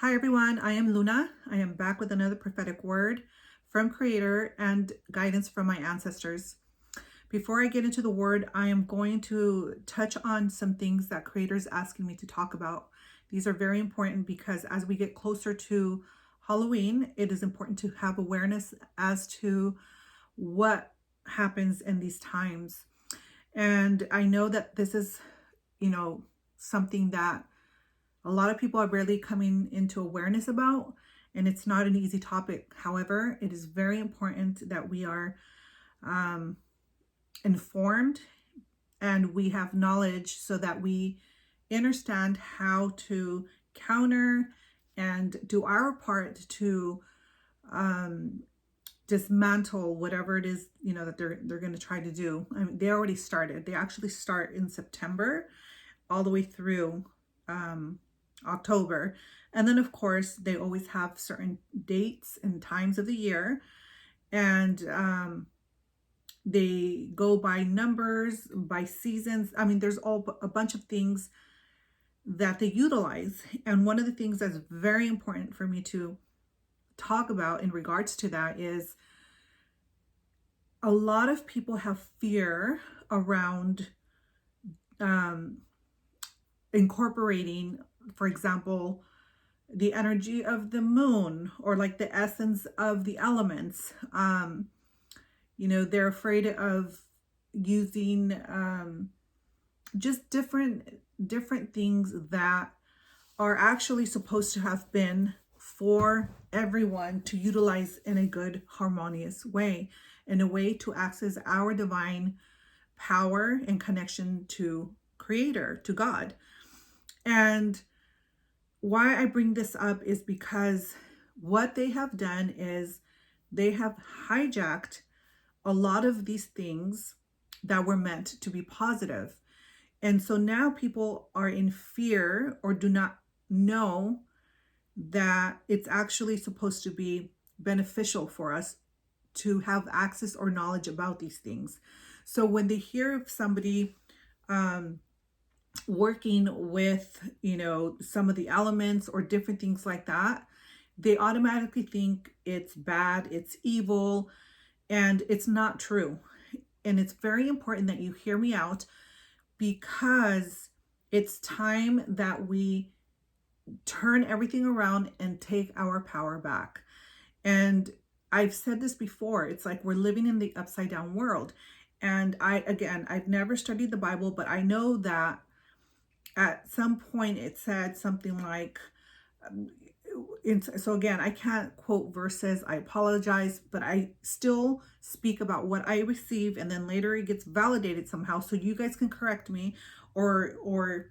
Hi everyone, I am Luna. I am back with another prophetic word from Creator and guidance from my ancestors. Before I get into the word, I am going to touch on some things that Creator is asking me to talk about. These are very important because as we get closer to Halloween, it is important to have awareness as to what happens in these times. And I know that this is, something that a lot of people are barely coming into awareness about, and it's not an easy topic. However, it is very important that we are um, informed and we have knowledge so that we understand how to counter and do our part to um, dismantle whatever it is that they're going to try to do. I mean, they already started. They actually start in September all the way through October. And then, of course, they always have certain dates and times of the year. And they go by numbers, by seasons. I mean, there's a bunch of things that they utilize. And one of the things that's very important for me to talk about in regards to that is a lot of people have fear around um, incorporating, for example, the energy of the moon or like the essence of the elements. They're afraid of using just different things that are actually supposed to have been for everyone to utilize in a good harmonious way, in a way to access our divine power and connection to Creator, to God. And why I bring this up is because what they have done is they have hijacked a lot of these things that were meant to be positive. And so now people are in fear or do not know that it's actually supposed to be beneficial for us to have access or knowledge about these things. So when they hear of somebody working with some of the elements or different things like that, they automatically think it's bad, it's evil, and it's not true. And it's very important that you hear me out, because it's time that we turn everything around and take our power back. And I've said this before, it's like we're living in the upside down world. And I've never studied the Bible, but I know that at some point it said something like, so again, I can't quote verses, I apologize, but I still speak about what I receive, and then later it gets validated somehow, so you guys can correct me or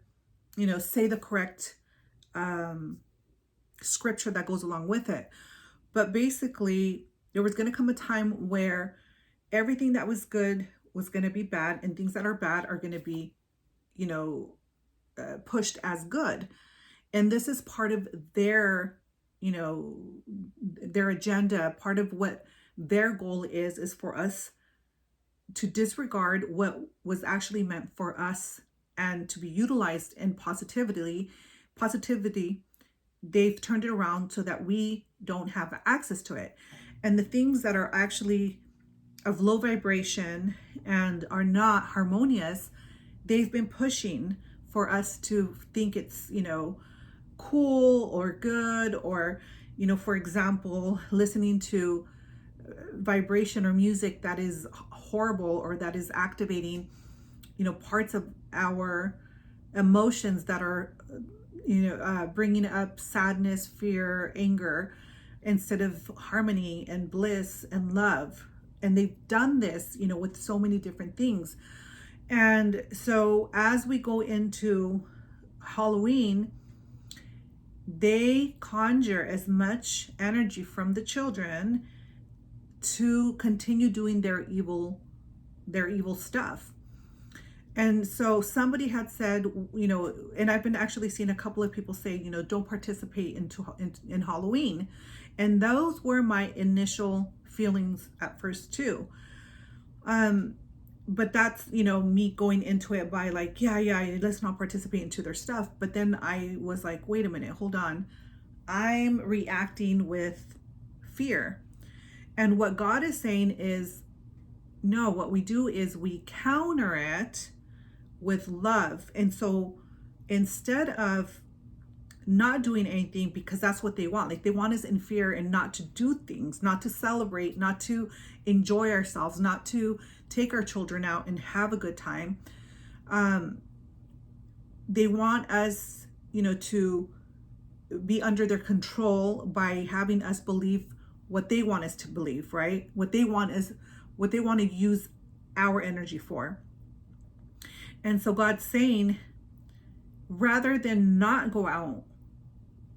say the correct scripture that goes along with it. But basically, there was going to come a time where everything that was good was going to be bad, and things that are bad are going to be pushed as good. And this is part of their their agenda. Part of what their goal is for us to disregard what was actually meant for us and to be utilized in positivity. They've turned it around so that we don't have access to it. And the things that are actually of low vibration and are not harmonious, they've been pushing for us to think it's cool or good, or for example, listening to vibration or music that is horrible or that is activating parts of our emotions that are bringing up sadness, fear, anger, instead of harmony and bliss and love. And they've done this with so many different things. And so as we go into Halloween, they conjure as much energy from the children to continue doing their evil stuff. And so somebody had said, and I've been actually seeing a couple of people say, don't participate in Halloween. And those were my initial feelings at first too. But that's me going into it by like, yeah, let's not participate into their stuff. But then I was like, wait a minute, hold on. I'm reacting with fear. And what God is saying is, no, what we do is we counter it with love. And so instead of not doing anything because that's what they want, like they want us in fear and not to do things, not to celebrate, not to enjoy ourselves, not to take our children out and have a good time. They want us, to be under their control by having us believe what they want us to believe, right? What they want to use our energy for. And so God's saying, rather than not go out,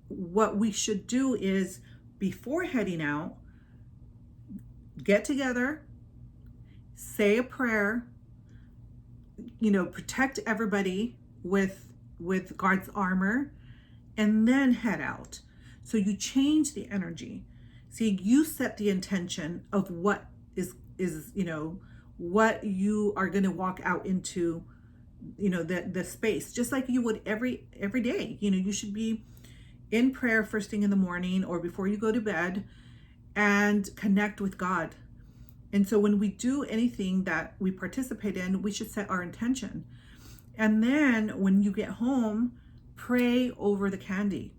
what we should do is, before heading out, get together, say a prayer, protect everybody with God's armor, and then head out. So you change the energy. See, you set the intention of what is what you are going to walk out into, the space, just like you would every day. You should be in prayer first thing in the morning or before you go to bed and connect with God. And so when we do anything that we participate in, we should set our intention. And then when you get home, pray over the candy.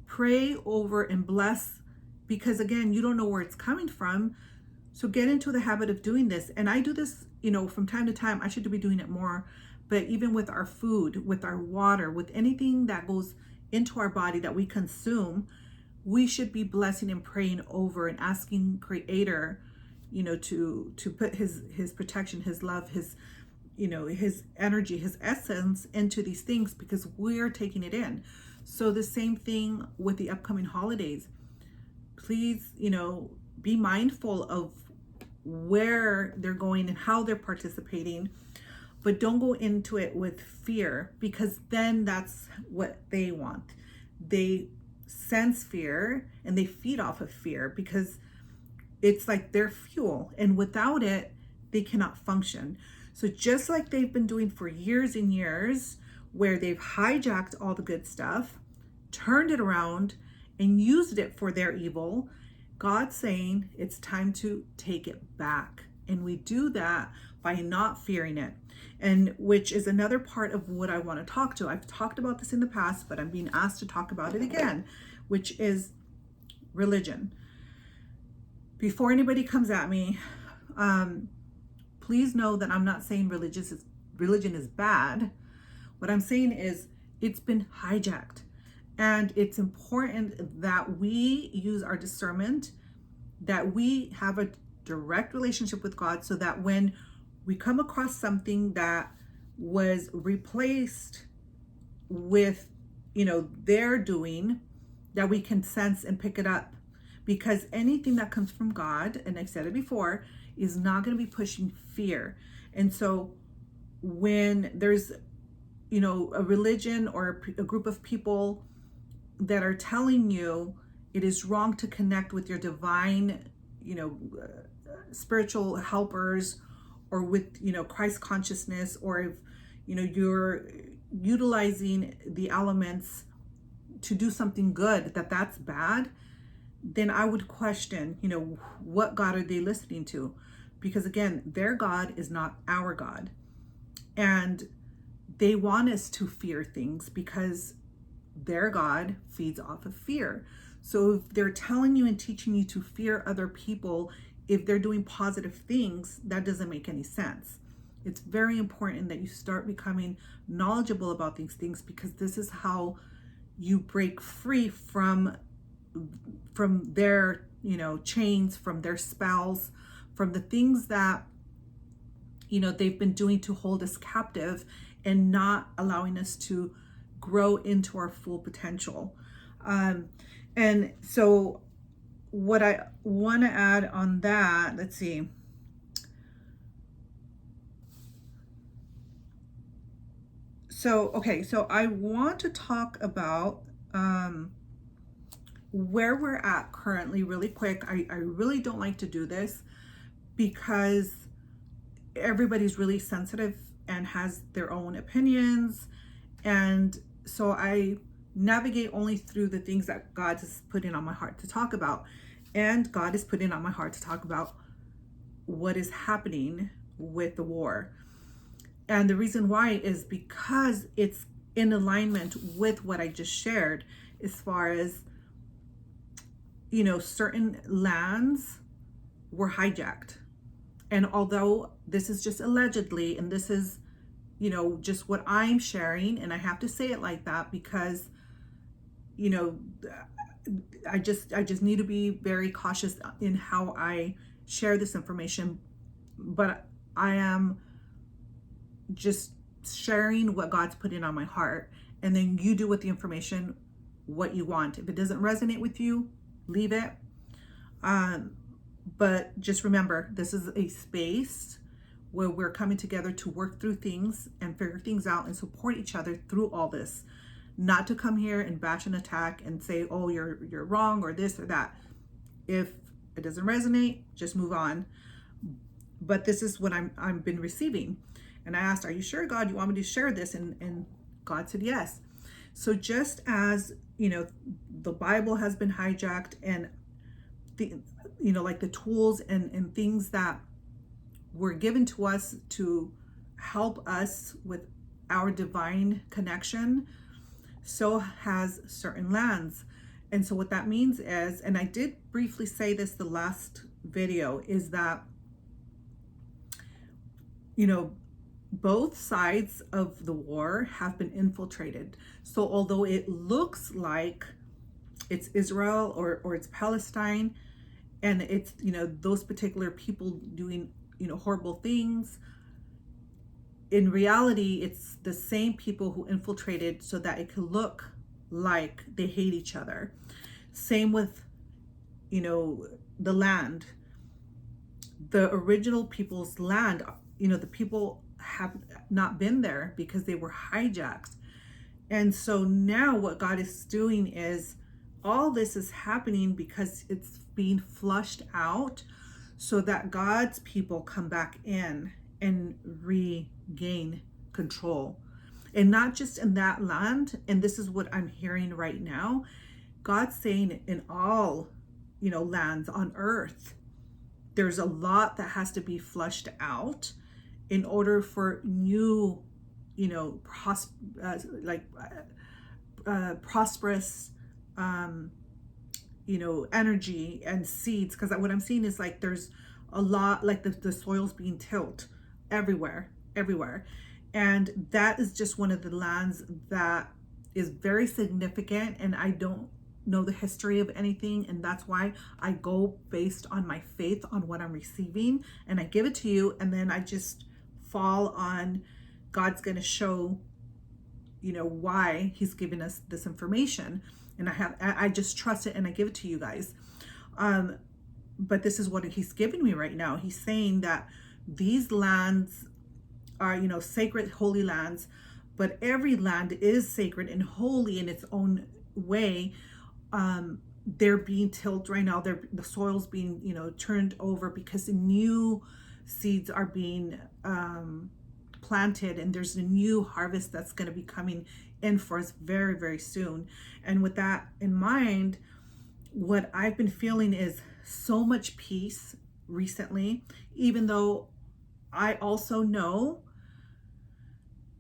Pray over and bless, because again, you don't know where it's coming from. So get into the habit of doing this. And I do this, from time to time. I should be doing it more. But even with our food, with our water, with anything that goes into our body that we consume, we should be blessing and praying over and asking Creator, to put his protection, his love, his energy, his essence into these things, because we're taking it in. So the same thing with the upcoming holidays. Please, be mindful of where they're going and how they're participating, but don't go into it with fear, because then that's what they want. They sense fear and they feed off of fear because it's like their fuel, and without it, they cannot function. So just like they've been doing for years and years, where they've hijacked all the good stuff, turned it around, and used it for their evil, God's saying it's time to take it back. And we do that by not fearing it. And which is another part of what I want to talk to. I've talked about this in the past, but I'm being asked to talk about it again, which is religion. Before anybody comes at me, please know that I'm not saying religion is bad. What I'm saying is it's been hijacked. And it's important that we use our discernment, that we have a direct relationship with God, so that when we come across something that was replaced with, their doing, that we can sense and pick it up. Because anything that comes from God, and I've said it before, is not going to be pushing fear. And so when there's, a religion or a group of people that are telling you it is wrong to connect with your divine, spiritual helpers, or with, Christ consciousness, or if, you're utilizing the elements to do something good, that's bad, then I would question, what God are they listening to? Because again, their God is not our God. And they want us to fear things because their God feeds off of fear. So if they're telling you and teaching you to fear other people, if they're doing positive things, that doesn't make any sense. It's very important that you start becoming knowledgeable about these things, because this is how you break free from their, chains, from their spells, from the things that, they've been doing to hold us captive and not allowing us to grow into our full potential. And so what I want to add on that, let's see. So I want to talk about where we're at currently really quick. I really don't like to do this because everybody's really sensitive and has their own opinions. And so I navigate only through the things that God has put in on my heart to talk about. And God is putting on my heart to talk about what is happening with the war. And the reason why is because it's in alignment with what I just shared, as far as, certain lands were hijacked. And although this is just allegedly, and this is, just what I'm sharing, and I have to say it like that because, you know, I just need to be very cautious in how I share this information. But I am just sharing what God's put in on my heart, and then you do with the information what you want. If it doesn't resonate with you, leave it. But just remember, this is a space where we're coming together to work through things and figure things out and support each other through all this. Not to come here and bash and attack and say, oh, you're wrong or this or that. If it doesn't resonate, just move on. But this is what I've been receiving. And I asked, are you sure, God, you want me to share this? And God said yes. So just as, the Bible has been hijacked, and like the tools and things that were given to us to help us with our divine connection, so has certain lands. And so what that means is, and I did briefly say this the last video, is that, both sides of the war have been infiltrated. So although it looks like it's Israel or it's Palestine, and it's, those particular people doing, horrible things, in reality, it's the same people who infiltrated so that it could look like they hate each other. Same with, the land. The original people's land, the people have not been there because they were hijacked. And so now what God is doing is, all this is happening because it's being flushed out so that God's people come back in and regain control. And not just in that land. And this is what I'm hearing right now. God's saying in all, lands on earth, there's a lot that has to be flushed out in order for new, prosperous, energy and seeds. Because what I'm seeing is like there's a lot, like the soil's being tilled everywhere. And that is just one of the lands that is very significant. And I don't know the history of anything, and that's why I go based on my faith on what I'm receiving, and I give it to you, and then I just fall on God's going to show, why he's giving us this information, and I just trust it and I give it to you guys. But this is what he's giving me right now. He's saying that these lands are, sacred, holy lands, but every land is sacred and holy in its own way. They're being tilled right now. The soil's being, turned over because new seeds are being planted, and there's a new harvest that's going to be coming in for us very, very soon. And with that in mind, what I've been feeling is so much peace recently, even though I also know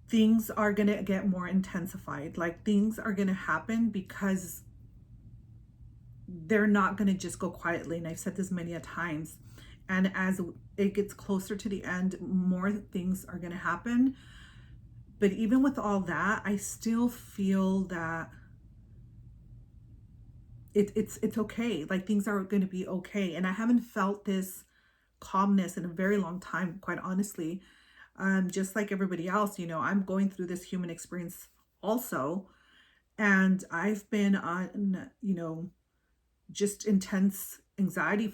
things are going to get more intensified. Like things are going to happen because they're not going to just go quietly. And I've said this many a times. And as it gets closer to the end, more things are going to happen. But even with all that, I still feel that it's okay. Like things are going to be okay. And I haven't felt this calmness in a very long time, quite honestly. Just like everybody else, I'm going through this human experience also. And I've been on, just intense anxiety,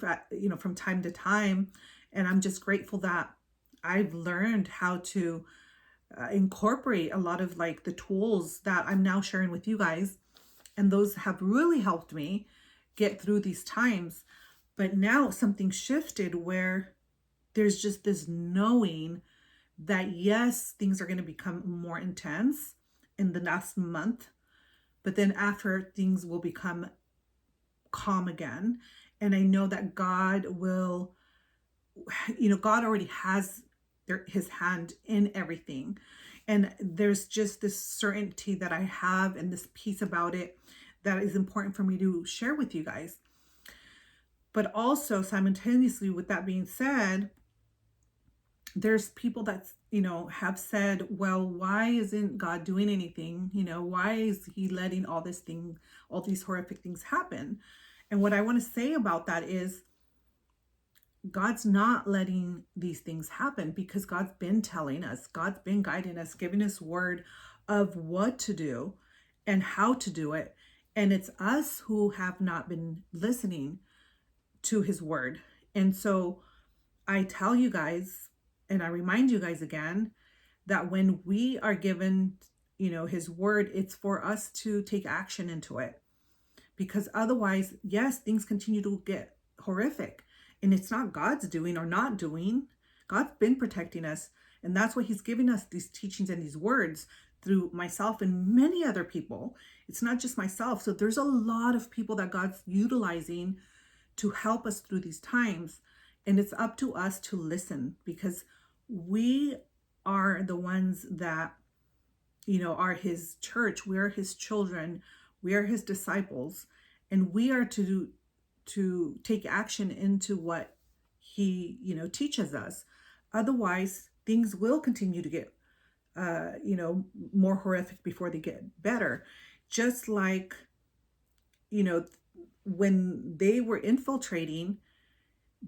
from time to time. And I'm just grateful that I've learned how to incorporate a lot of like the tools that I'm now sharing with you guys. And those have really helped me get through these times. But now something shifted where there's just this knowing that yes, things are going to become more intense in the last month. but then after, things will become calm again. And I know that God will, God already has his hand in everything. And there's just this certainty that I have and this peace about it that is important for me to share with you guys. But also, simultaneously, with that being said, there's people that, have said, well, why isn't God doing anything? Why is he letting all these horrific things happen? And what I want to say about that is, God's not letting these things happen because God's been telling us, God's been guiding us, giving us word of what to do and how to do it. And it's us who have not been listening to his word. And so I tell you guys, and I remind you guys again, that when we are given, his word, it's for us to take action into it. Because otherwise, yes, things continue to get horrific. And it's not God's doing or not doing. God's been protecting us. And that's why he's giving us these teachings and these words through myself and many other people. It's not just myself. So there's a lot of people that God's utilizing to help us through these times. And it's up to us to listen, because we are the ones that, are his church. We are his children. We are his disciples. And we are to take action into what he, teaches us. Otherwise, things will continue to get, more horrific before they get better. Just like, when they were infiltrating,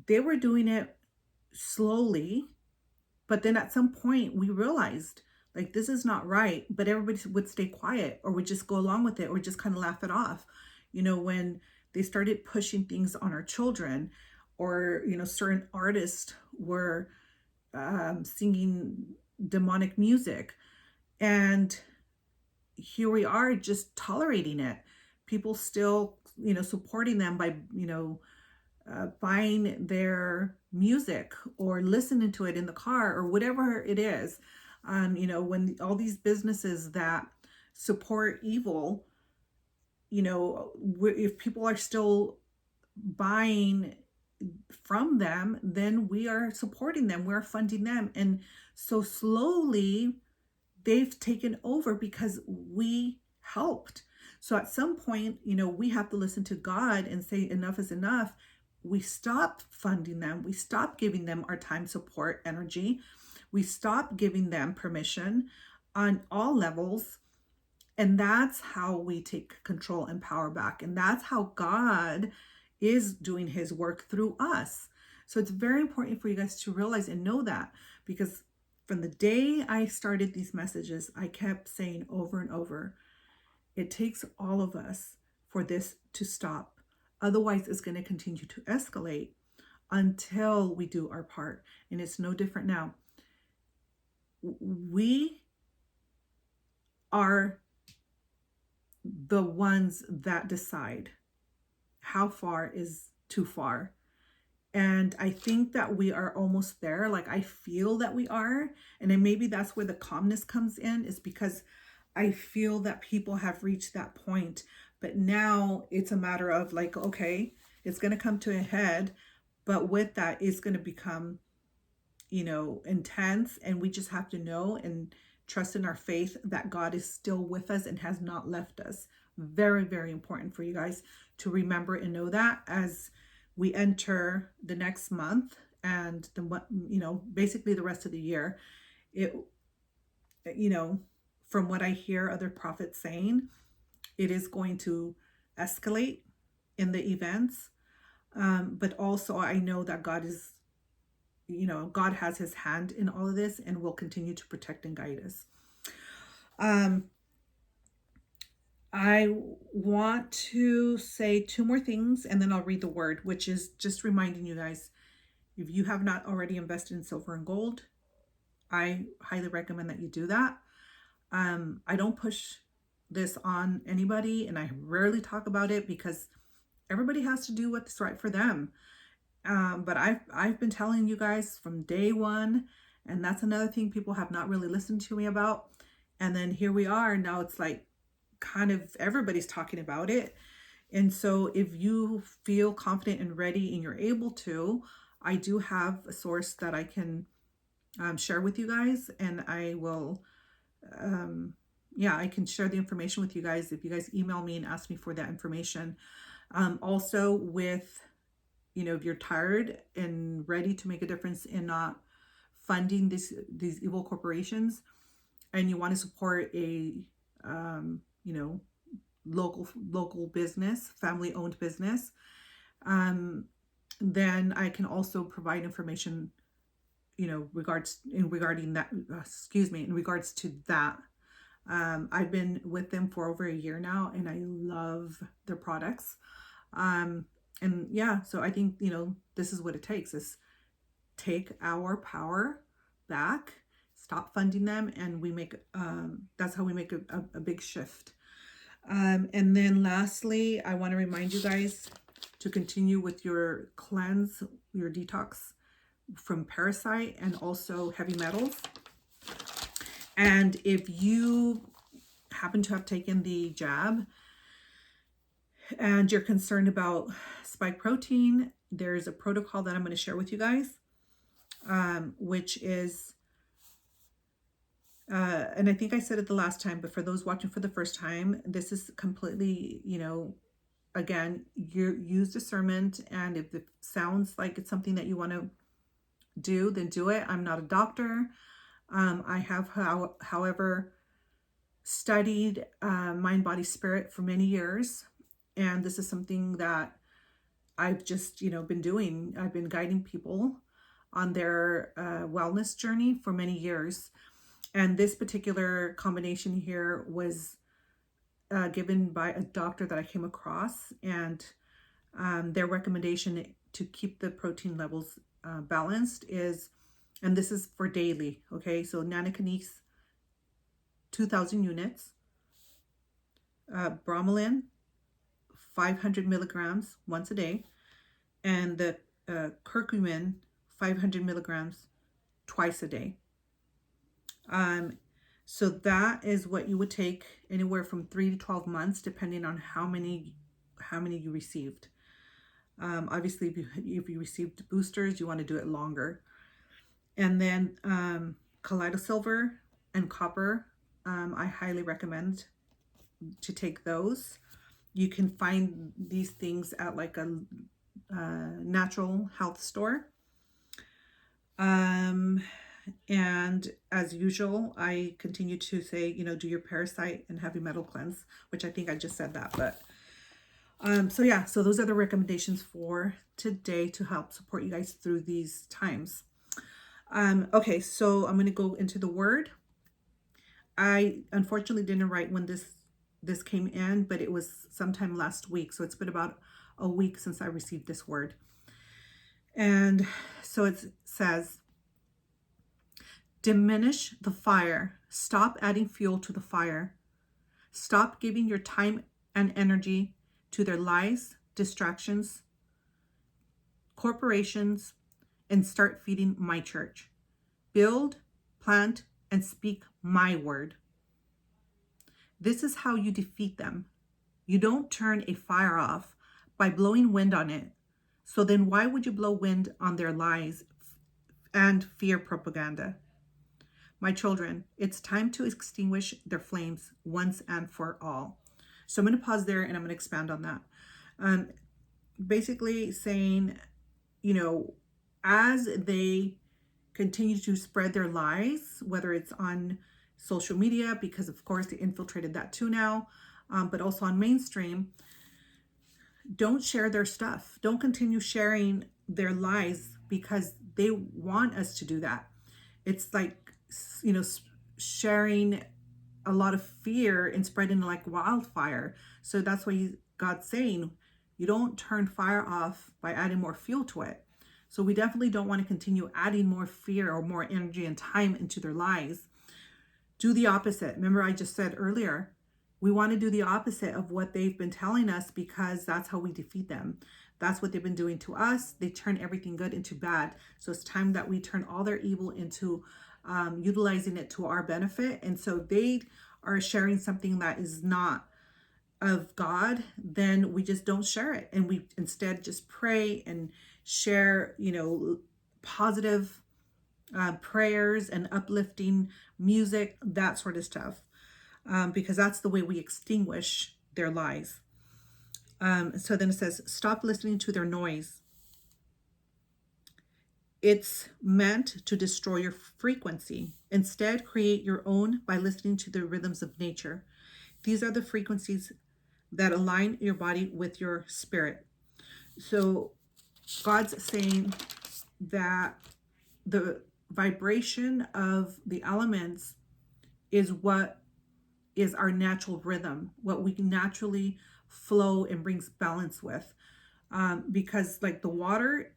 they were doing it slowly, but then at some point we realized, like, this is not right, but everybody would stay quiet or would just go along with it or just kind of laugh it off. When they started pushing things on our children, or, certain artists were singing demonic music, and here we are just tolerating it. People still, supporting them by, buying their music or listening to it in the car or whatever it is. When all these businesses that support evil, if people are still buying from them, then we are supporting them, we're funding them. And so slowly they've taken over because we helped. So at some point, we have to listen to God and say enough is enough. We stop funding them. We stop giving them our time, support, energy. We stop giving them permission on all levels. And that's how we take control and power back. And that's how God is doing his work through us. So it's very important for you guys to realize and know that, because from the day I started these messages, I kept saying over and over, it takes all of us for this to stop. Otherwise, it's going to continue to escalate until we do our part. And it's no different now. We are the ones that decide how far is too far. And I think that we are almost there. Like, I feel that we are. And then maybe that's where the calmness comes in, is because I feel that people have reached that point. But now it's a matter of, like, okay, it's going to come to a head. But with that, it's going to become, intense. And we just have to know and trust in our faith that God is still with us and has not left us. Very, very important for you guys to remember and know that as we enter the next month and basically the rest of the year. It, from what I hear other prophets saying, it is going to escalate in the events. But also I know that God is, God has his hand in all of this and will continue to protect and guide us. I want to say two more things and then I'll read the word, which is just reminding you guys, if you have not already invested in silver and gold, I highly recommend that you do that. I don't push this on anybody, and I rarely talk about it because everybody has to do what's right for them. But I've been telling you guys from day one, and that's another thing people have not really listened to me about. And then here we are. Now it's like kind of everybody's talking about it. And so if you feel confident and ready and you're able to, I do have a source that I can share with you guys, and I will, yeah, I can share the information with you guys if you guys email me and ask me for that information. Also with, if you're tired and ready to make a difference in not funding these evil corporations, and you want to support a, you know, local business, family owned business, then I can also provide information, regarding that, in regards to that. I've been with them for over a year now, and I love their products. And yeah, so I think, this is what it takes, is take our power back, stop funding them, and we make, that's how we make a big shift. And then lastly, I want to remind you guys to continue with your cleanse, your detox from parasite and also heavy metals. And if you happen to have taken the jab and you're concerned about spike protein, there's a protocol that I'm going to share with you guys, which is, and I think I said it the last time, but for those watching for the first time, this is completely, again, you use discernment, and if it sounds like it's something that you want to do, then do it. I'm not a doctor. I have, however, studied mind, body, spirit for many years, and this is something that I've just, been doing. I've been guiding people on their wellness journey for many years. And this particular combination here was given by a doctor that I came across, and their recommendation to keep the protein levels balanced is, and this is for daily, okay? So Nanokinase, 2,000 units, bromelain, 500 milligrams once a day, and the curcumin, 500 milligrams twice a day. So that is what you would take anywhere from 3 to 12 months, depending on how many you received. Obviously, if you received boosters, you want to do it longer. And then kaleidosilver and copper, I highly recommend to take those. You can find these things at like a natural health store. And as usual, I continue to say, do your parasite and heavy metal cleanse, which I think I just said that, but so yeah, so those are the recommendations for today to help support you guys through these times. Okay, so I'm going to go into the word. I unfortunately didn't write when this came in, but it was sometime last week, so it's been about a week since I received this word. And so it says, diminish the fire. Stop adding fuel to the fire. Stop giving your time and energy to their lies, distractions, corporations, and start feeding my church. Build, plant, and speak my word. This is how you defeat them. You don't turn a fire off by blowing wind on it. So then why would you blow wind on their lies and fear propaganda? My children, it's time to extinguish their flames once and for all. So I'm going to pause there and I'm going to expand on that. Basically saying, as they continue to spread their lies, whether it's on social media, because of course they infiltrated that too now, but also on mainstream, don't share their stuff. Don't continue sharing their lies because they want us to do that. It's like, sharing a lot of fear and spreading like wildfire. So that's why God's saying, you don't turn fire off by adding more fuel to it. So we definitely don't want to continue adding more fear or more energy and time into their lives. Do the opposite. Remember, I just said earlier, we want to do the opposite of what they've been telling us, because that's how we defeat them. That's what they've been doing to us. They turn everything good into bad. So it's time that we turn all their evil into utilizing it to our benefit. And so they are sharing something that is not of God, then we just don't share it. And we instead just pray and share, positive prayers and uplifting music, that sort of stuff, because that's the way we extinguish their lies. So then it says, stop listening to their noise. It's meant to destroy your frequency. Instead, create your own by listening to the rhythms of nature. These are the frequencies that align your body with your spirit. So God's saying that the vibration of the elements is what is our natural rhythm, what we naturally flow and brings balance with. Because like the water,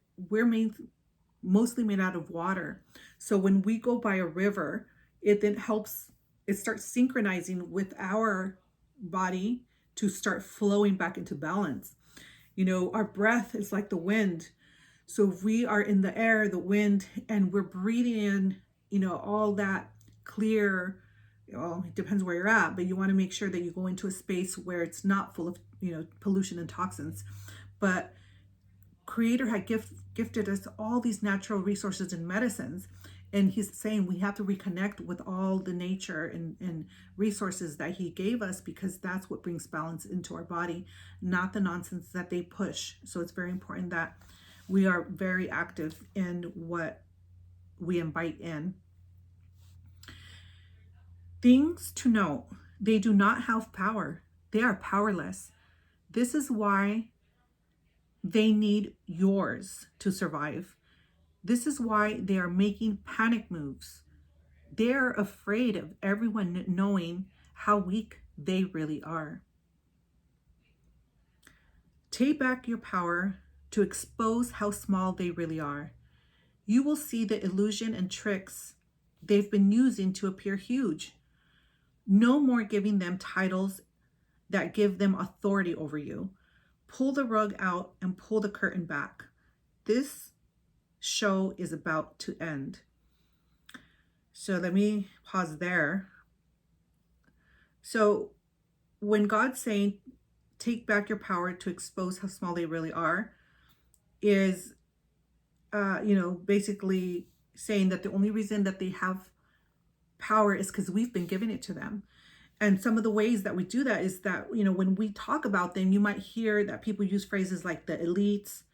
mostly made out of water. So when we go by a river, it then helps, it starts synchronizing with our body to start flowing back into balance. Our breath is like the wind. So if we are in the air, the wind, and we're breathing in, all that clear, well, it depends where you're at, but you want to make sure that you go into a space where it's not full of, pollution and toxins. But Creator had gifted us all these natural resources and medicines. And he's saying we have to reconnect with all the nature and resources that he gave us, because that's what brings balance into our body, not the nonsense that they push. So it's very important that we are very active in what we invite in. Things to note: they do not have power. They are powerless. This is why they need yours to survive. This is why they are making panic moves. They're afraid of everyone knowing how weak they really are. Take back your power to expose how small they really are. You will see the illusion and tricks they've been using to appear huge. No more giving them titles that give them authority over you. Pull the rug out and pull the curtain back. This show is about to end. So let me pause there. So when God's saying, take back your power to expose how small they really are, is, basically saying that the only reason that they have power is because we've been giving it to them. And some of the ways that we do that is that, when we talk about them, you might hear that people use phrases like the elites,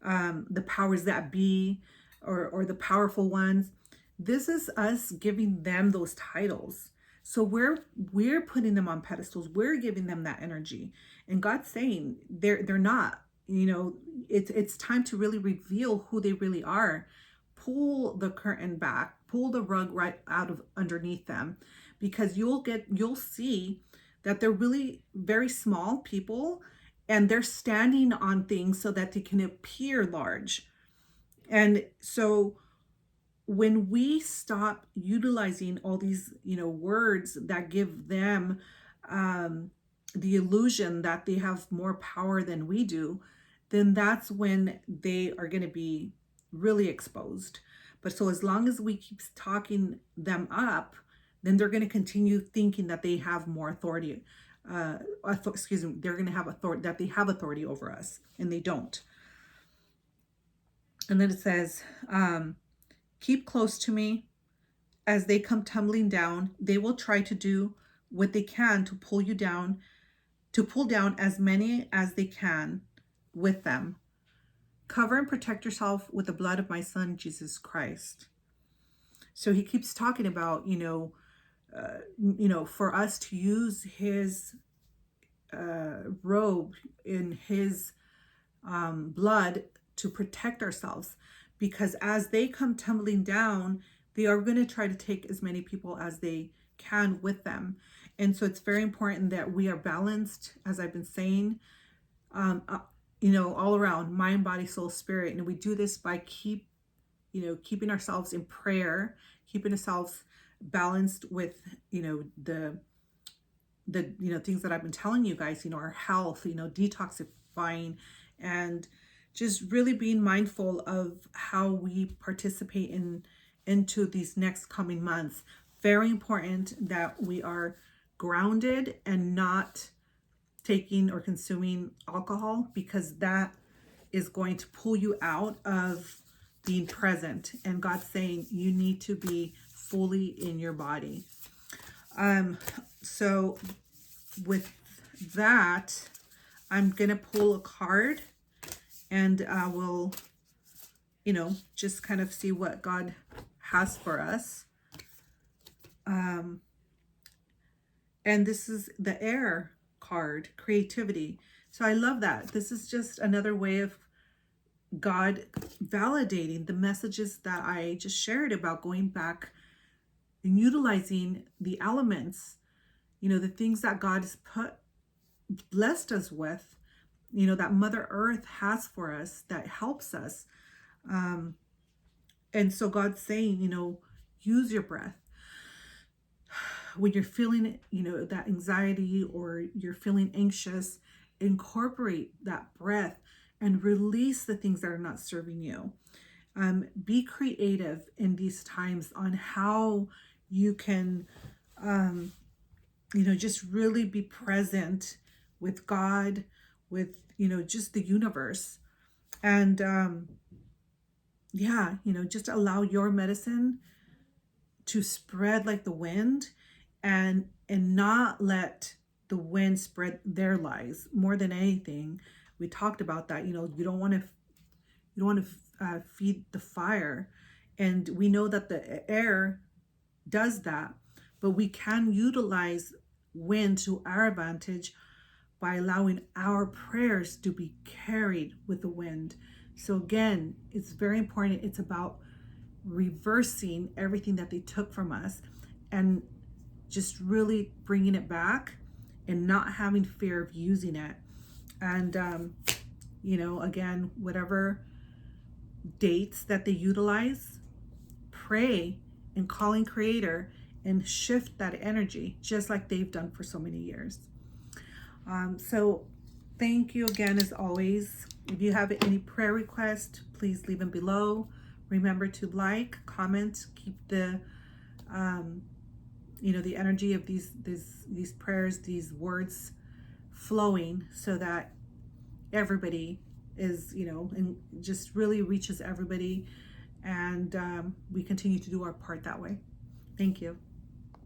the powers that be, or the powerful ones. This is us giving them those titles. So we're putting them on pedestals. We're giving them that energy. And God's saying they're not. It's time to really reveal who they really are. Pull the curtain back, pull the rug right out of underneath them, because you'll see that they're really very small people, and they're standing on things so that they can appear large. And so when we stop utilizing all these, words that give them the illusion that they have more power than we do, then that's when they are going to be really exposed. But so as long as we keep talking them up, then they're going to continue thinking that they have more authority. They're going to have authority, that they have authority over us, and they don't. And then it says, keep close to me. As they come tumbling down, they will try to do what they can to pull you down, to pull down as many as they can with them. Cover and protect yourself with the blood of my son, Jesus Christ. So he keeps talking about, for us to use his robe in his blood to protect ourselves, because as they come tumbling down, they are going to try to take as many people as they can with them. And so it's very important that we are balanced, as I've been saying, all around, mind, body, soul, spirit. And we do this by keeping ourselves in prayer, keeping ourselves balanced with, the things that I've been telling you guys, our health, detoxifying, and just really being mindful of how we participate into these next coming months. Very important that we are grounded and not taking or consuming alcohol, because that is going to pull you out of being present. And God's saying you need to be fully in your body. So with that, I'm going to pull a card, and we'll, just kind of see what God has for us. And this is the air card, creativity. So I love that. This is just another way of God validating the messages that I just shared about going back and utilizing the elements, the things that God has blessed us with, that Mother Earth has for us, that helps us. And so God's saying, use your breath. When you're feeling, that anxiety or you're feeling anxious, incorporate that breath and release the things that are not serving you. Be creative in these times on how you can, just really be present with God, with, just the universe. And just allow your medicine to spread like the wind, and not let the wind spread their lies. More than anything, we talked about that. You don't want to feed the fire, and we know that the air does that, but we can utilize wind to our advantage by allowing our prayers to be carried with the wind. So again, it's very important. It's about reversing everything that they took from us, and just really bringing it back and not having fear of using it. And again, whatever dates that they utilize, pray and calling Creator and shift that energy, just like they've done for so many years. So thank you again, as always. If you have any prayer requests, please leave them below. Remember to like, comment, keep the the energy of these prayers, these words flowing, so that everybody is, and just really reaches everybody, and we continue to do our part that way. Thank you.